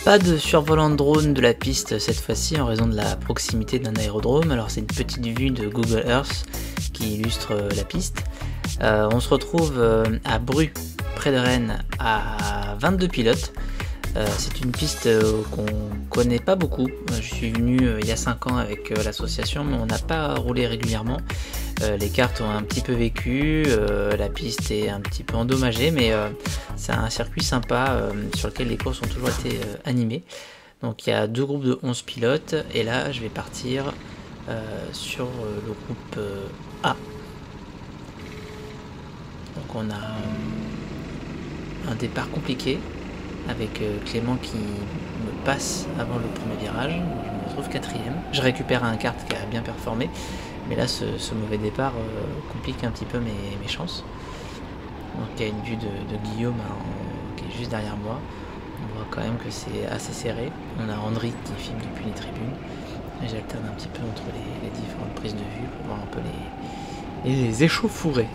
Pas de survolant de drone de la piste cette fois-ci en raison de la proximité d'un aérodrome. Alors c'est une petite vue de Google Earth qui illustre la piste. On se retrouve à Bru, près de Rennes, à 22 pilotes. C'est une piste qu'on connaît pas beaucoup. Je suis venu il y a 5 ans avec l'association, mais on n'a pas roulé régulièrement. Les cartes ont un petit peu vécu, la piste est un petit peu endommagée, mais c'est un circuit sympa sur lequel les courses ont toujours été animées. Donc il y a 2 groupes de 11 pilotes, et là je vais partir sur le groupe A. Donc on a un départ compliqué, avec Clément qui me passe avant le premier virage. Je me retrouve 4ème. Je récupère un kart qui a bien performé, mais là ce mauvais départ complique un petit peu mes chances. Donc il y a une vue de Guillaume qui est juste derrière moi. On voit quand même que c'est assez serré. On a André qui filme depuis les tribunes. Et j'alterne un petit peu entre les différentes prises de vue pour voir un peu les échauffourées.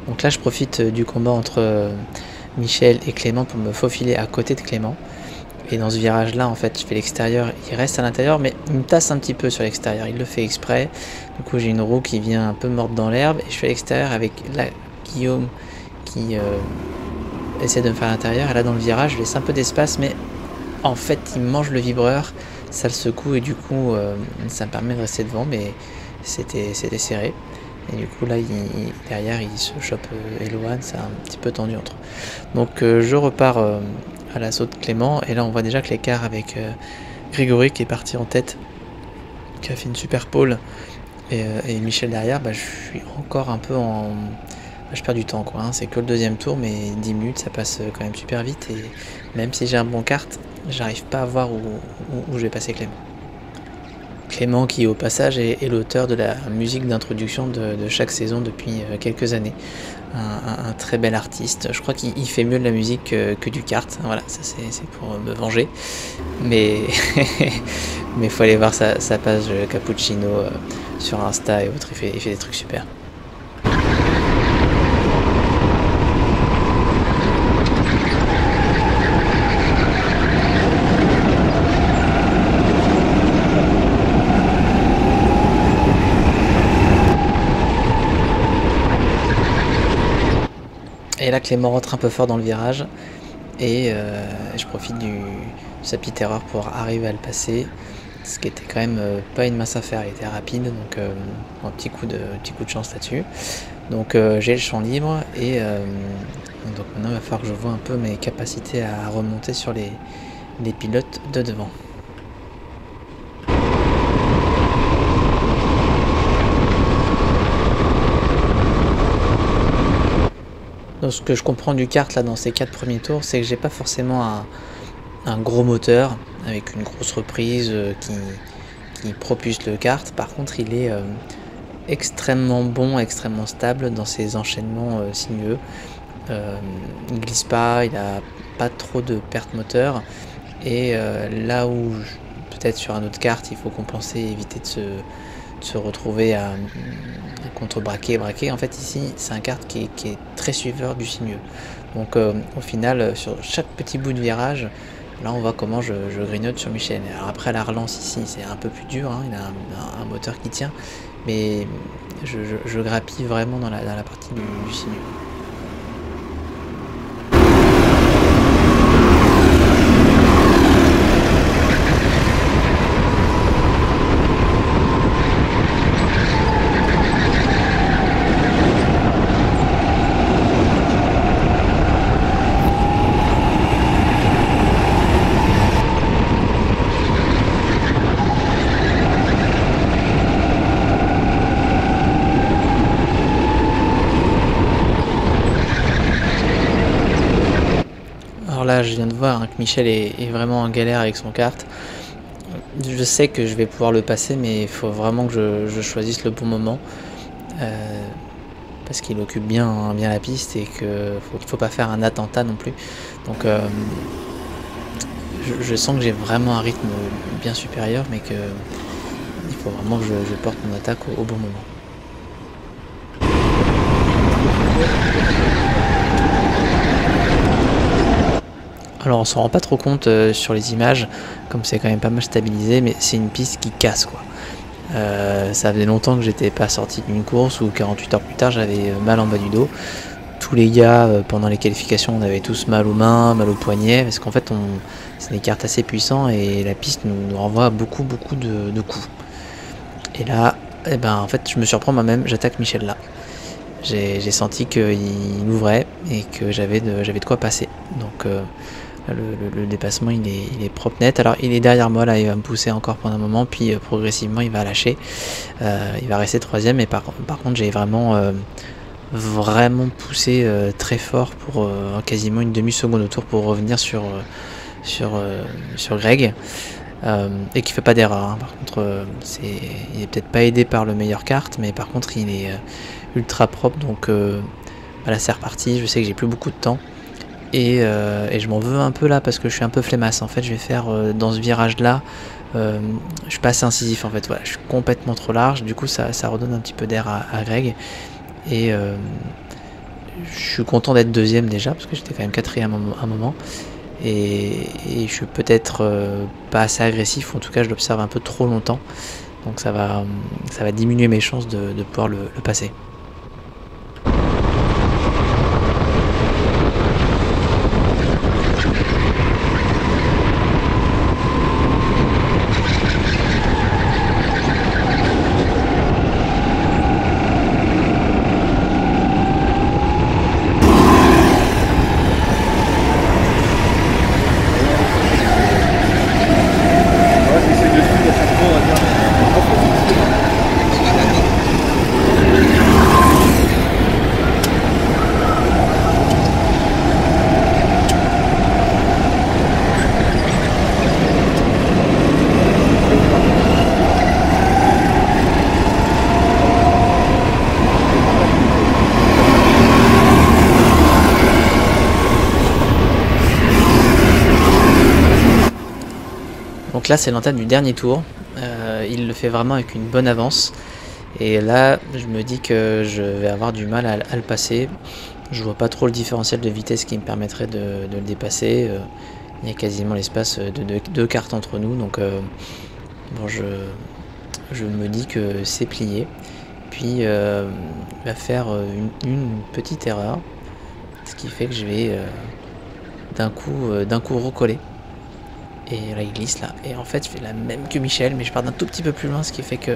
Donc là je profite du combat entre Michel et Clément pour me faufiler à côté de Clément. Et dans ce virage là en fait je fais l'extérieur, il reste à l'intérieur mais il me tasse un petit peu sur l'extérieur, il le fait exprès. Du coup j'ai une roue qui vient un peu morte dans l'herbe et je fais l'extérieur avec Guillaume qui essaie de me faire à l'intérieur. Et là dans le virage je laisse un peu d'espace mais en fait il mange le vibreur, ça le secoue et du coup ça me permet de rester devant, mais c'était serré. Et du coup là derrière il se chope Eloane, c'est un petit peu tendu entre eux. Donc je repars à l'assaut de Clément, et là on voit déjà que l'écart avec Grégory qui est parti en tête, qui a fait une super pole, et Michel derrière, je suis encore un peu en... je perds du temps quoi, hein. C'est que le deuxième tour, mais 10 minutes ça passe quand même super vite, et même si j'ai un bon kart, j'arrive pas à voir où je vais passer Clément. Clément qui au passage est l'auteur de la musique d'introduction de chaque saison depuis quelques années. Un très bel artiste. Je crois qu'il fait mieux de la musique que du kart. Voilà, ça c'est pour me venger. Mais il faut aller voir sa page Cappuccino sur Insta et autres. Il fait des trucs super. Et là Clément rentre un peu fort dans le virage et je profite de sa petite erreur pour arriver à le passer, ce qui était quand même pas une mince affaire. Il était rapide, donc un petit coup de chance là-dessus. Donc j'ai le champ libre, et donc maintenant il va falloir que je vois un peu mes capacités à remonter sur les pilotes de devant. Donc ce que je comprends du kart là dans ces 4 premiers tours, c'est que j'ai pas forcément un gros moteur avec une grosse reprise qui propulse le kart. Par contre il est extrêmement bon, extrêmement stable dans ses enchaînements sinueux. Il glisse pas, il a pas trop de perte moteur, et là où peut-être sur un autre kart il faut compenser et éviter de se retrouver à contre-braquer, en fait ici c'est un kart qui est très suiveur du sinueux. Donc au final sur chaque petit bout de virage, là on voit comment je grignote sur Michel. Alors après la relance ici c'est un peu plus dur, hein, il a un moteur qui tient, mais je grappille vraiment dans la partie du sinueux. Là, je viens de voir que Michel est vraiment en galère avec son kart. Je sais que je vais pouvoir le passer, mais il faut vraiment que je choisisse le bon moment. parce qu'il occupe bien la piste et qu'il faut pas faire un attentat non plus. Donc je sens que j'ai vraiment un rythme bien supérieur, mais que il faut vraiment que je porte mon attaque au bon moment. Alors on s'en rend pas trop compte sur les images, comme c'est quand même pas mal stabilisé, mais c'est une piste qui casse quoi. Ça faisait longtemps que j'étais pas sorti d'une course où 48 heures plus tard j'avais mal en bas du dos. Tous les gars pendant les qualifications on avait tous mal aux mains, mal aux poignets, parce qu'en fait c'est des cartes assez puissants et la piste nous renvoie beaucoup de coups. Et là, eh ben, en fait je me surprends moi-même, j'attaque Michel là. J'ai senti qu'il ouvrait et que j'avais de quoi passer. Donc le dépassement il est propre net. Alors il est derrière moi là, il va me pousser encore pendant un moment, puis progressivement il va lâcher. Il va rester troisième, et par contre j'ai vraiment poussé très fort pour quasiment une demi-seconde au tour pour revenir sur Greg. Et qui fait pas d'erreur, hein. Par contre il est peut-être pas aidé par le meilleur kart, mais par contre il est ultra propre. Donc voilà, c'est reparti. Je sais que j'ai plus beaucoup de temps. Et je m'en veux un peu là parce que je suis un peu flemmasse. En fait je vais faire dans ce virage là, je suis pas assez incisif en fait, voilà, je suis complètement trop large, du coup ça redonne un petit peu d'air à Greg. Et je suis content d'être deuxième déjà parce que j'étais quand même quatrième à un moment. Et je suis peut-être pas assez agressif, en tout cas je l'observe un peu trop longtemps. Donc ça va diminuer mes chances de pouvoir le passer. Donc là c'est l'entame du dernier tour, il le fait vraiment avec une bonne avance, et là je me dis que je vais avoir du mal à le passer. Je vois pas trop le différentiel de vitesse qui me permettrait de le dépasser. Il y a quasiment l'espace de deux cartes entre nous, donc bon, je me dis que c'est plié. Puis il va faire une petite erreur, ce qui fait que je vais d'un coup recoller. Et là il glisse là, et en fait je fais la même que Michel, mais je pars d'un tout petit peu plus loin, ce qui fait que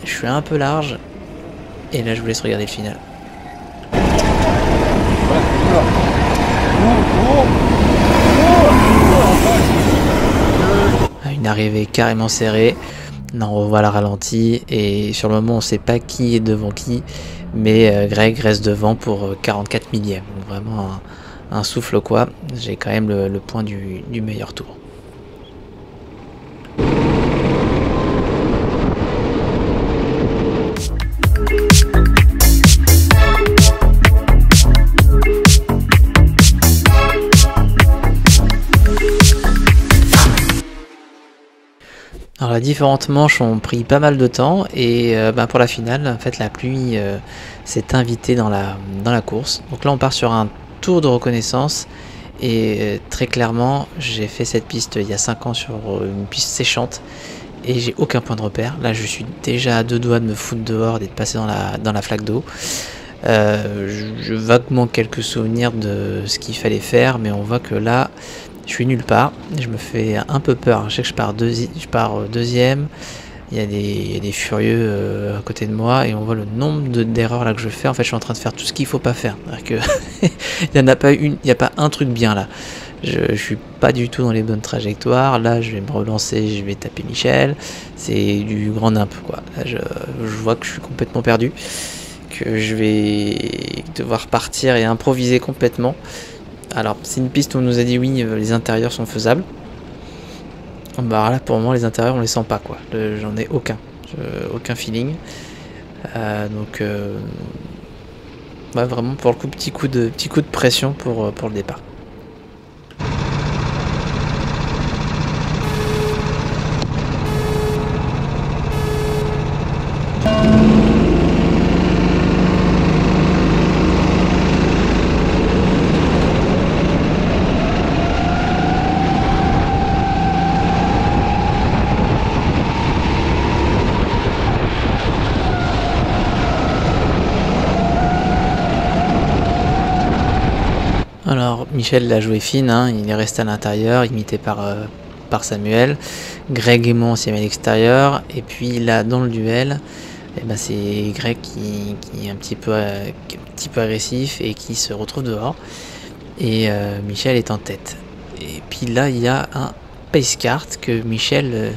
je suis un peu large. Et là je vous laisse regarder le final. Une arrivée carrément serrée. Là on revoit la ralenti, et sur le moment on sait pas qui est devant qui, mais Greg reste devant pour 44 millièmes. Donc vraiment un souffle quoi. J'ai quand même le point du meilleur tour. Alors les différentes manches ont pris pas mal de temps, et pour la finale en fait la pluie s'est invitée dans la course. Donc là on part sur un tour de reconnaissance, et très clairement j'ai fait cette piste il y a 5 ans sur une piste séchante et j'ai aucun point de repère. Là je suis déjà à deux doigts de me foutre dehors, d'être passé dans la flaque d'eau. Je vaguement quelques souvenirs de ce qu'il fallait faire, mais on voit que là je suis nulle part. Je me fais un peu peur. Je sais que je pars deuxième. Il y a des furieux à côté de moi, et on voit le nombre d'erreurs là que je fais. En fait je suis en train de faire tout ce qu'il faut pas faire. Que il n'y en a pas une, il n'y a pas un truc bien là. Je suis pas du tout dans les bonnes trajectoires. Là je vais me relancer, je vais taper Michel. C'est du grand nimp quoi. Là, je vois que je suis complètement perdu, que je vais devoir partir et improviser complètement. Alors c'est une piste où on nous a dit oui, les intérieurs sont faisables. Bah là pour le moment les intérieurs on les sent pas quoi, j'en ai aucun feeling. Donc Ouais, vraiment pour le coup, petit coup de pression pour le départ. Alors, Michel l'a joué fine, hein, il est resté à l'intérieur, imité par Samuel. Greg et moi, on s'est mis à l'extérieur. Et puis là, dans le duel, eh ben, c'est Greg qui est un petit peu agressif et qui se retrouve dehors. Et Michel est en tête. Et puis là, il y a un pace kart que Michel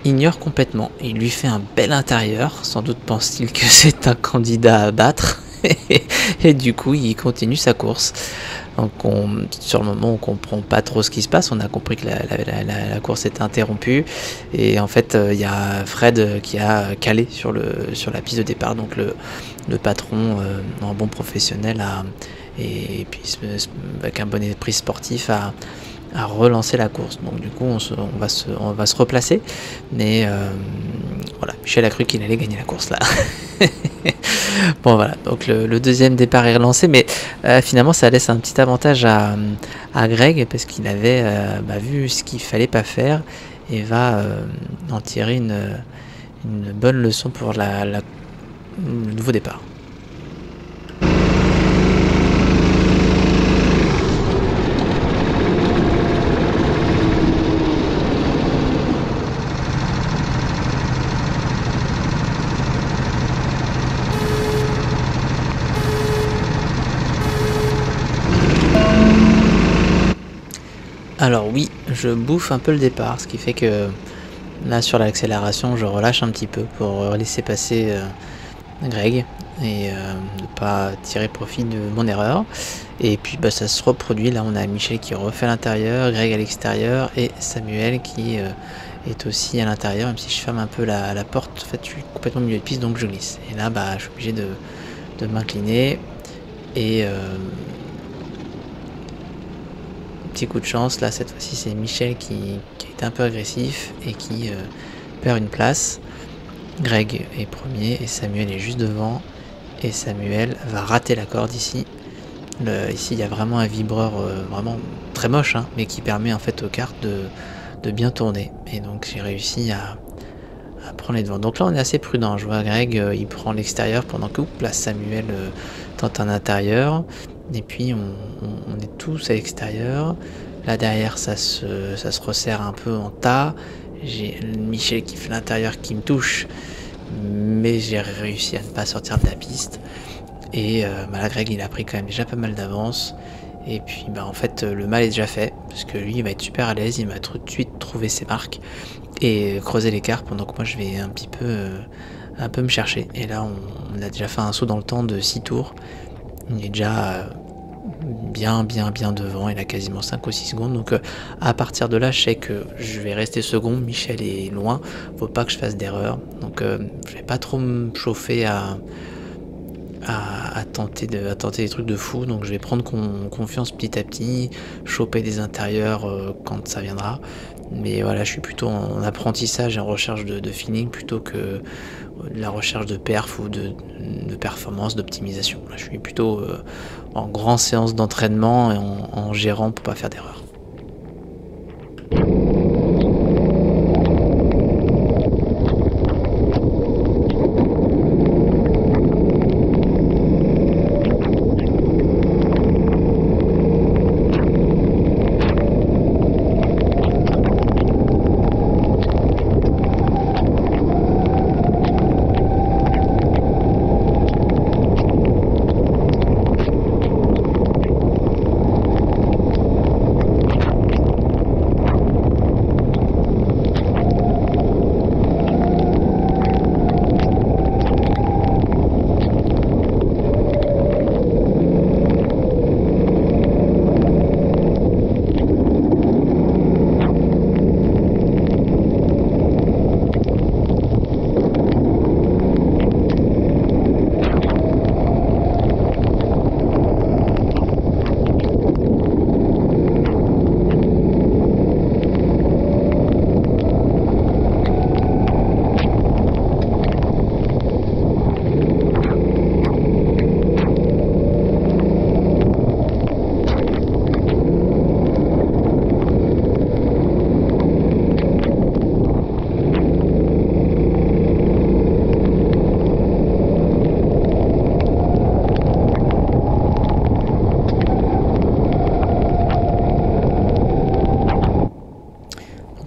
ignore complètement. Il lui fait un bel intérieur, sans doute pense-t-il que c'est un candidat à battre. Et du coup, il continue sa course. Donc sur le moment, on comprend pas trop ce qui se passe. On a compris que la course était interrompue. Et en fait, il y a Fred qui a calé sur la piste de départ. Donc le patron, en bon professionnel, et puis avec un bon esprit sportif, à relancer la course. Donc du coup, on va se replacer. Mais voilà, Michel a cru qu'il allait gagner la course là. Bon voilà, donc le deuxième départ est relancé, mais finalement ça laisse un petit avantage à Greg parce qu'il avait vu ce qu'il fallait pas faire et va en tirer une bonne leçon pour le nouveau départ. Alors oui, je bouffe un peu le départ, ce qui fait que là sur l'accélération je relâche un petit peu pour laisser passer Greg et ne pas tirer profit de mon erreur. Et puis ça se reproduit, là on a Michel qui refait à l'intérieur, Greg à l'extérieur et Samuel qui est aussi à l'intérieur, même si je ferme un peu la porte, en fait je suis complètement au milieu de piste donc je glisse. Et là je suis obligé de m'incliner et petit coup de chance, là cette fois-ci c'est Michel qui a été un peu agressif et qui perd une place. Greg est premier et Samuel est juste devant et Samuel va rater la corde ici. Ici il y a vraiment un vibreur vraiment très moche, hein, mais qui permet en fait aux cartes de bien tourner et donc j'ai réussi à prendre les devants. Donc là on est assez prudent, je vois Greg il prend l'extérieur pendant que là Samuel tente un intérieur. Et puis on est tous à l'extérieur. Là derrière ça se resserre un peu en tas. J'ai Michel qui fait l'intérieur qui me touche. Mais j'ai réussi à ne pas sortir de la piste. Et là Greg il a pris quand même déjà pas mal d'avance. Et puis en fait le mal est déjà fait. Parce que lui il va être super à l'aise. Il va tout de suite trouver ses marques. Et creuser l'écart pendant que moi je vais un peu me chercher. Et là on a déjà fait un saut dans le temps de 6 tours. Il est déjà bien devant, il a quasiment 5 ou 6 secondes, donc à partir de là je sais que je vais rester second, Michel est loin, faut pas que je fasse d'erreur, donc je vais pas trop me chauffer à tenter des trucs de fou, donc je vais prendre confiance petit à petit, choper des intérieurs quand ça viendra, mais voilà je suis plutôt en apprentissage et en recherche de feeling plutôt que la recherche de perf ou de performance, d'optimisation. Là, je suis plutôt en grande séance d'entraînement et en gérant pour pas faire d'erreur.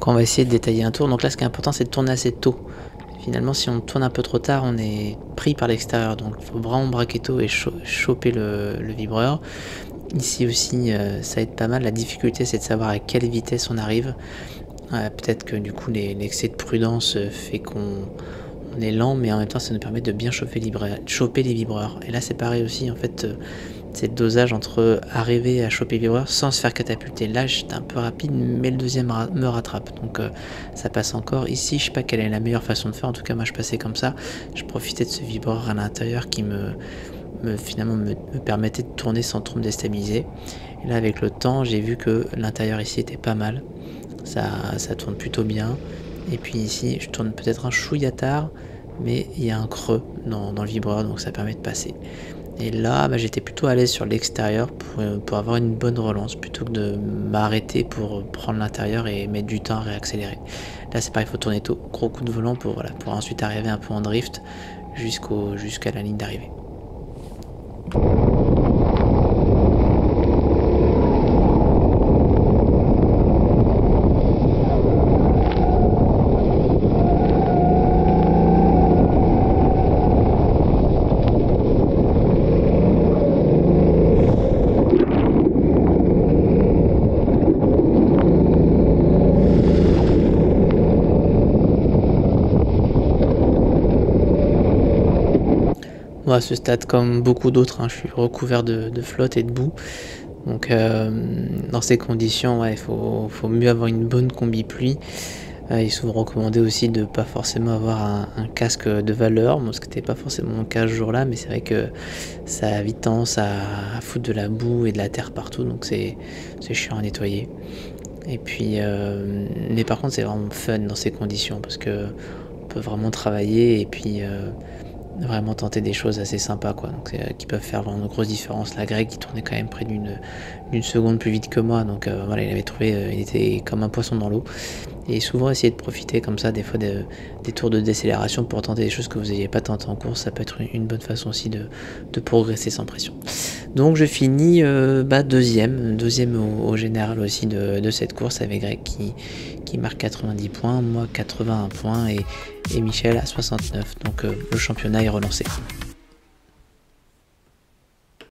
Donc on va essayer de détailler un tour. Donc là ce qui est important c'est de tourner assez tôt. Finalement si on tourne un peu trop tard on est pris par l'extérieur. Donc il faut vraiment braquer tôt et choper le vibreur. Ici aussi ça aide pas mal. La difficulté c'est de savoir à quelle vitesse on arrive. Peut-être que du coup l'excès de prudence fait qu'on est lent, mais en même temps ça nous permet de bien choper les vibreurs. Et là c'est pareil aussi en fait. C'est le dosage entre arriver à choper le vibreur sans se faire catapulter. Là j'étais un peu rapide mais le deuxième me rattrape, donc ça passe encore. Ici je sais pas quelle est la meilleure façon de faire, en tout cas moi je passais comme ça. Je profitais de ce vibreur à l'intérieur qui finalement me permettait de tourner sans trop me déstabiliser. Et là avec le temps j'ai vu que l'intérieur ici était pas mal, ça tourne plutôt bien. Et puis ici je tourne peut-être un chouïa tard, mais il y a un creux dans le vibreur, donc ça permet de passer. Et là, j'étais plutôt à l'aise sur l'extérieur pour avoir une bonne relance, plutôt que de m'arrêter pour prendre l'intérieur et mettre du temps à réaccélérer. Là, c'est pareil, il faut tourner tôt. Gros coup de volant pour ensuite arriver un peu en drift jusqu'à la ligne d'arrivée. Moi, à ce stade, comme beaucoup d'autres, je suis recouvert de flotte et de boue. Donc, dans ces conditions, il faut mieux avoir une bonne combi pluie. Il est souvent recommandé aussi de ne pas forcément avoir un casque de valeur. Moi, ce qui n'était pas forcément mon cas ce jour-là, mais c'est vrai que ça a vite tendance à foutre de la boue et de la terre partout. Donc, c'est chiant à nettoyer. Et puis, mais par contre, c'est vraiment fun dans ces conditions parce que on peut vraiment travailler et puis vraiment tenter des choses assez sympas, quoi. Donc qui peuvent faire vraiment une grosse différence. La Greg qui tournait quand même près d'une seconde plus vite que moi, donc voilà, il avait trouvé, il était comme un poisson dans l'eau. Et souvent essayer de profiter comme ça des fois des tours de décélération pour tenter des choses que vous n'aviez pas tenté en course, ça peut être une bonne façon aussi de progresser sans pression. Donc je finis deuxième au général aussi de cette course avec Greg qui marque 90 points, moi 81 points et Michel à 69. Donc le championnat est relancé.